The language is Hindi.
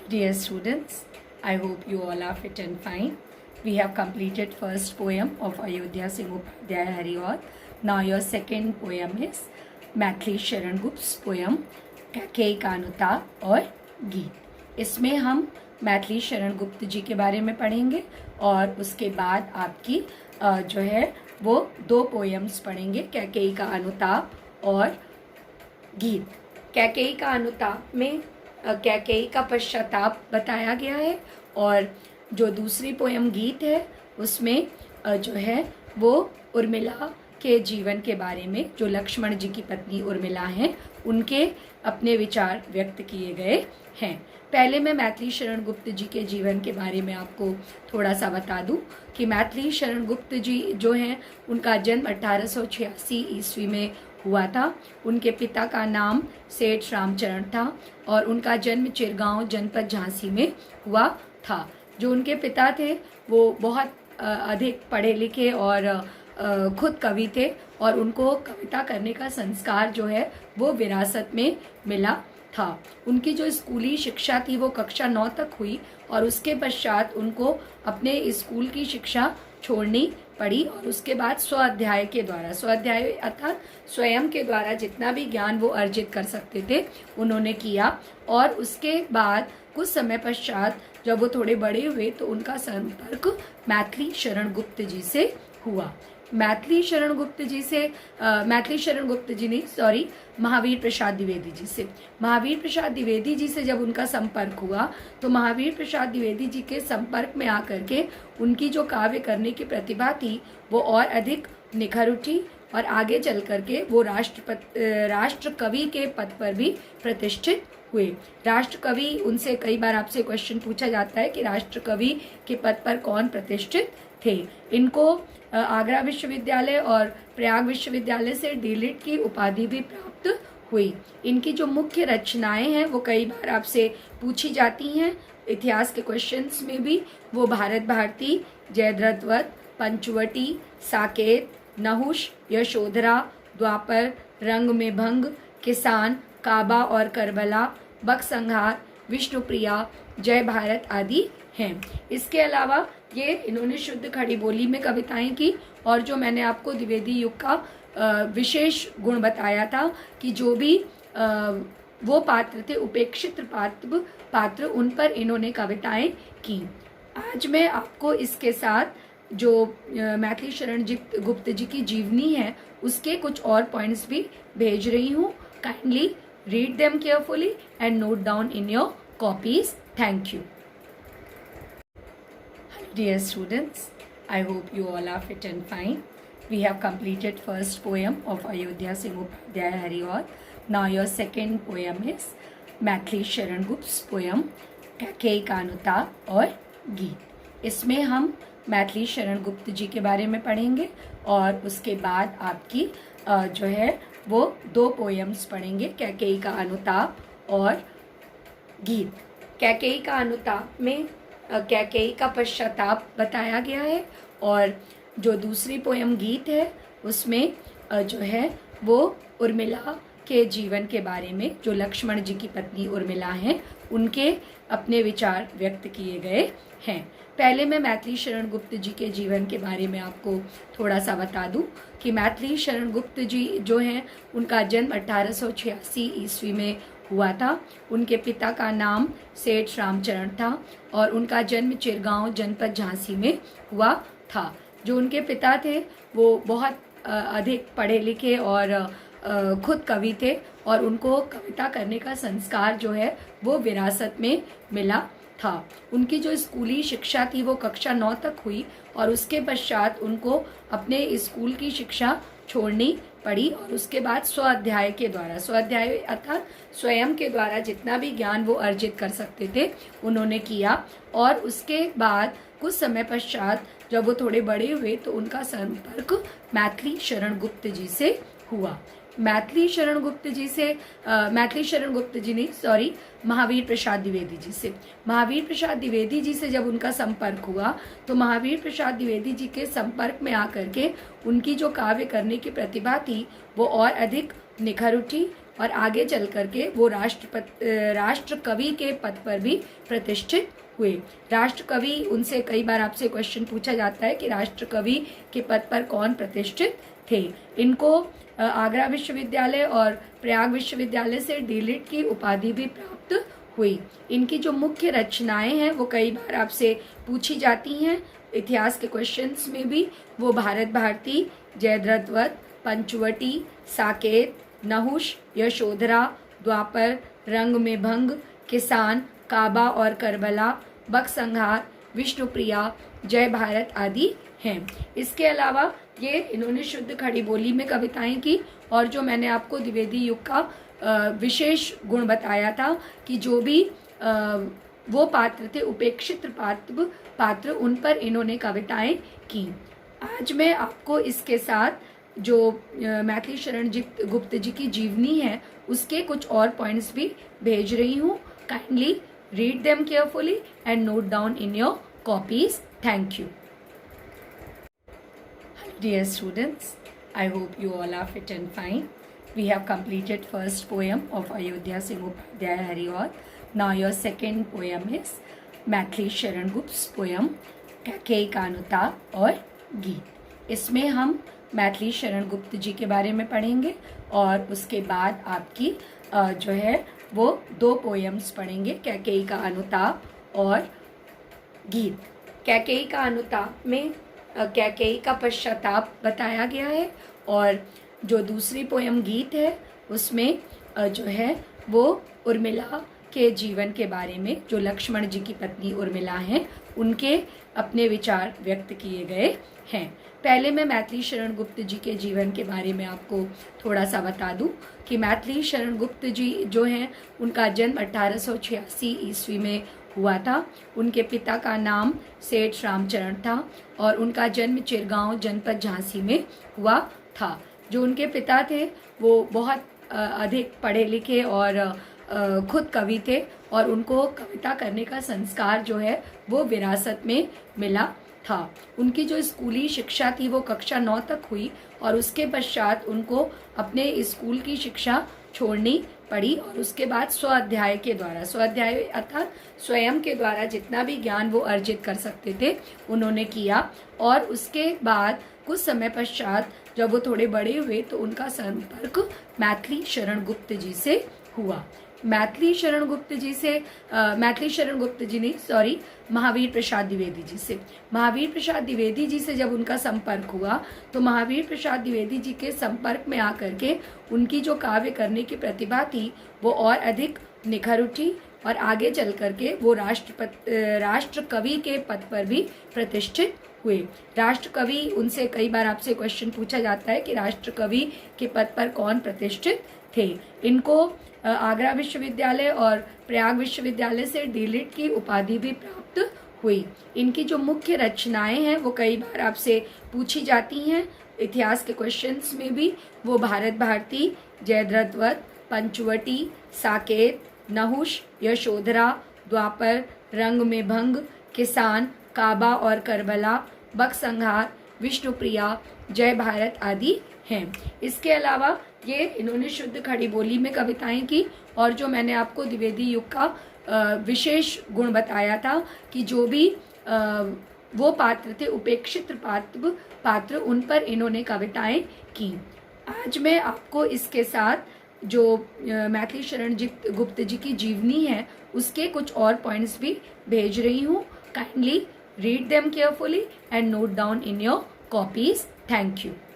Dear students, I hope you all are fit and fine. We have completed first poem of Ayodhya Singh Upadhyay Hariaur. Now your second poem is Maithili Sharan Gupt poem Kaikeyi कानुता और गीत। इसमें हम मैथिली शरण गुप्त जी के बारे में पढ़ेंगे और उसके बाद आपकी जो है वो दो पोएम्स पढ़ेंगे, कैकेयी का अनुताप और गीत। कैकेयी का अनुताप में कैकेयी का पश्चाताप बताया गया है और जो दूसरी पोयम गीत है उसमें जो है वो उर्मिला के जीवन के बारे में, जो लक्ष्मण जी की पत्नी उर्मिला हैं उनके अपने विचार व्यक्त किए गए हैं। पहले मैं मैथिली शरण गुप्त जी के जीवन के बारे में आपको थोड़ा सा बता दूं कि मैथिली शरण गुप्त जी जो हैं उनका जन्म 1886 ईस्वी में हुआ था। उनके पिता का नाम सेठ रामचरण था और उनका जन्म चिरगांव जनपद झांसी में हुआ था। जो उनके पिता थे वो बहुत अधिक पढ़े लिखे और खुद कवि थे और उनको कविता करने का संस्कार जो है वो विरासत में मिला था। उनकी जो स्कूली शिक्षा थी वो कक्षा 9 तक हुई और उसके पश्चात उनको अपने स्कूल की शिक्षा छोड़नी पड़ी और उसके बाद स्वाध्याय अर्थात स्वयं के द्वारा जितना भी ज्ञान वो अर्जित कर सकते थे उन्होंने किया। और उसके बाद कुछ समय पश्चात जब वो थोड़े बड़े हुए तो उनका संपर्क मैथिली शरण गुप्त जी से हुआ। महावीर प्रसाद द्विवेदी जी से। महावीर प्रसाद द्विवेदी जी से जब उनका संपर्क हुआ तो महावीर प्रसाद द्विवेदी जी के संपर्क में आकर के उनकी जो काव्य करने की प्रतिभा थी वो और अधिक निखर उठी और आगे चल करके वो राष्ट्र कवि के पद पर भी प्रतिष्ठित हुए। राष्ट्र कवि, उनसे कई बार आपसे क्वेश्चन पूछा जाता है कि राष्ट्र कवि के पद पर कौन प्रतिष्ठित थे। इनको आगरा विश्वविद्यालय और प्रयाग विश्वविद्यालय से डीलिट की उपाधि भी प्राप्त हुई। इनकी जो मुख्य रचनाएं हैं वो कई बार आपसे पूछी जाती हैं इतिहास के क्वेश्चंस में भी। वो भारत भारती, जयद्रथवत, पंचवटी, साकेत, नहुष, यशोधरा, द्वापर, रंग में भंग, किसान, काबा और करबला, बकसंहार, विष्णुप्रिया, जय भारत आदि हैं। इसके अलावा ये इन्होंने शुद्ध खड़ी बोली में कविताएं की और जो मैंने आपको द्विवेदी युग का विशेष गुण बताया था कि जो भी वो पात्र थे उपेक्षित पात्र उन पर इन्होंने कविताएं की। आज मैं आपको इसके साथ जो मैथिली शरण गुप्त जी की जीवनी है उसके कुछ और पॉइंट्स भी भेज रही हूँ। Kindly read them carefully and note down in your copies. Thank you. Hello dear students, I hope you all are fit and fine. We have completed first poem of Ayodhya Singh Upadhyay Hariaur. Now your second poem is Maithili Sharan Gupt poem Kaikeyi कानुता और गीत। इसमें हम मैथिली शरण गुप्त जी के बारे में पढ़ेंगे और उसके बाद आपकी जो है वो दो पोएम्स पढ़ेंगे, कैकेयी का अनुताप और गीत। कैकेयी का अनुताप में कैकेयी का पश्चाताप बताया गया है और जो दूसरी पोएम गीत है उसमें जो है वो उर्मिला के जीवन के बारे में, जो लक्ष्मण जी की पत्नी उर्मिला हैं उनके अपने विचार व्यक्त किए गए हैं। पहले मैं मैथिली शरण गुप्त जी के जीवन के बारे में आपको थोड़ा सा बता दूं कि मैथिली शरण गुप्त जी जो हैं उनका जन्म 1886 ईस्वी में हुआ था। उनके पिता का नाम सेठ रामचरण था और उनका जन्म चिरगांव जनपद झांसी में हुआ था। जो उनके पिता थे वो बहुत अधिक पढ़े लिखे और खुद कवि थे और उनको कविता करने का संस्कार जो है वो विरासत में मिला था। उनकी जो स्कूली शिक्षा थी वो कक्षा 9 तक हुई और उसके पश्चात उनको अपने स्कूल की शिक्षा छोड़नी पड़ी और उसके बाद स्वाध्याय अर्थात स्वयं के द्वारा जितना भी ज्ञान वो अर्जित कर सकते थे उन्होंने किया। और उसके बाद कुछ समय पश्चात जब वो थोड़े बड़े हुए तो उनका संपर्क मैथिली शरण गुप्त जी से हुआ। महावीर प्रसाद द्विवेदी जी से। महावीर प्रसाद द्विवेदी जी से जब उनका संपर्क हुआ तो महावीर प्रसाद द्विवेदी जी के संपर्क में आकर के उनकी जो काव्य करने की प्रतिभा थी वो और अधिक निखर उठी और आगे चल करके वो राष्ट्र कवि के पद पर भी प्रतिष्ठित हुए। राष्ट्र कवि, उनसे कई बार आपसे क्वेश्चन पूछा जाता है कि राष्ट्र कवि के पद पर कौन प्रतिष्ठित थे। इनको आगरा विश्वविद्यालय और प्रयाग विश्वविद्यालय से डीलिट की उपाधि भी प्राप्त हुई। इनकी जो मुख्य रचनाएं हैं वो कई बार आपसे पूछी जाती हैं इतिहास के क्वेश्चंस में भी। वो भारत भारती, जयद्रथवत, पंचवटी, साकेत, नहुष, यशोधरा, द्वापर, रंग में भंग, किसान, काबा और करबला, बकसंहार, विष्णुप्रिया, जय भारत आदि हैं। इसके अलावा ये इन्होंने शुद्ध खड़ी बोली में कविताएं की। और जो मैंने आपको द्विवेदी युग का विशेष गुण बताया था कि जो भी वो पात्र थे, उपेक्षित पात्र, उन पर इन्होंने कविताएं की। आज मैं आपको इसके साथ जो मैथिली शरण गुप्त जी की जीवनी है उसके कुछ और पॉइंट्स भी भेज रही हूँ। Kindly read them carefully and note down in your copies. Thank you. Hello dear students, I hope you all are fit and fine. We have completed first poem of Ayodhya Singh Upadhyay Harior. Now your second poem is Maithili Sharan Gupt poem Kaikeyi का अनुताप और गीत। इसमें हम मैथिली शरण गुप्त जी के बारे में पढ़ेंगे और उसके बाद आपकी जो है वो 2 पोएम्स पढ़ेंगे, कैकेयी का अनुताप और गीत। कैकेयी का अनुताप में कैकेयी का पश्चाताप बताया गया है और जो दूसरी पोएम गीत है उसमें जो है वो उर्मिला के जीवन के बारे में, जो लक्ष्मण जी की पत्नी उर्मिला हैं उनके अपने विचार व्यक्त किए गए हैं। पहले मैं मैथिली शरण गुप्त जी के जीवन के बारे में आपको थोड़ा सा बता दूं कि मैथिली शरण गुप्त जी जो हैं उनका जन्म 1886 ईस्वी में हुआ था। उनके पिता का नाम सेठ रामचरण था और उनका जन्म चिरगांव जनपद झांसी में हुआ था। जो उनके पिता थे वो बहुत अधिक पढ़े लिखे और खुद कवि थे और उनको कविता करने का संस्कार जो है वो विरासत में मिला था। उनकी जो स्कूली शिक्षा थी वो कक्षा 9 तक हुई और उसके पश्चात उनको अपने स्कूल की शिक्षा छोड़नी पड़ी और उसके बाद स्वाध्याय अर्थात स्वयं के द्वारा जितना भी ज्ञान वो अर्जित कर सकते थे उन्होंने किया। और उसके बाद कुछ समय पश्चात जब वो थोड़े बड़े हुए तो उनका संपर्क मैथिली शरण गुप्त जी से हुआ। महावीर प्रसाद द्विवेदी जी से जब उनका संपर्क हुआ तो महावीर प्रसाद द्विवेदी जी के संपर्क में आकर के उनकी जो काव्य करने की प्रतिभा थी वो और अधिक निखर उठी और आगे चल करके वो राष्ट्र कवि के पद पर भी प्रतिष्ठित हुए। राष्ट्र कवि, उनसे कई बार आपसे क्वेश्चन पूछा जाता है कि राष्ट्र कवि के पद पर कौन प्रतिष्ठित थे। इनको आगरा विश्वविद्यालय और प्रयाग विश्वविद्यालय से डीलिट की उपाधि भी प्राप्त हुई। इनकी जो मुख्य रचनाएं हैं वो कई बार आपसे पूछी जाती हैं इतिहास के क्वेश्चंस में भी। वो भारत भारती, जयद्रथवत, पंचवटी, साकेत, नहुष, यशोधरा, द्वापर, रंग में भंग, किसान, काबा और करबला, बकसंहार, विष्णुप्रिया, जय भारत आदि हैं। इसके अलावा ये इन्होंने शुद्ध खड़ी बोली में कविताएं की और जो मैंने आपको द्विवेदी युग का विशेष गुण बताया था कि जो भी वो पात्र थे, उपेक्षित पात्र, उन पर इन्होंने कविताएं की। आज मैं आपको इसके साथ जो मैथिली शरण गुप्त जी की जीवनी है उसके कुछ और पॉइंट्स भी भेज रही हूँ। Kindly read them carefully and note down in your copies. Thank you.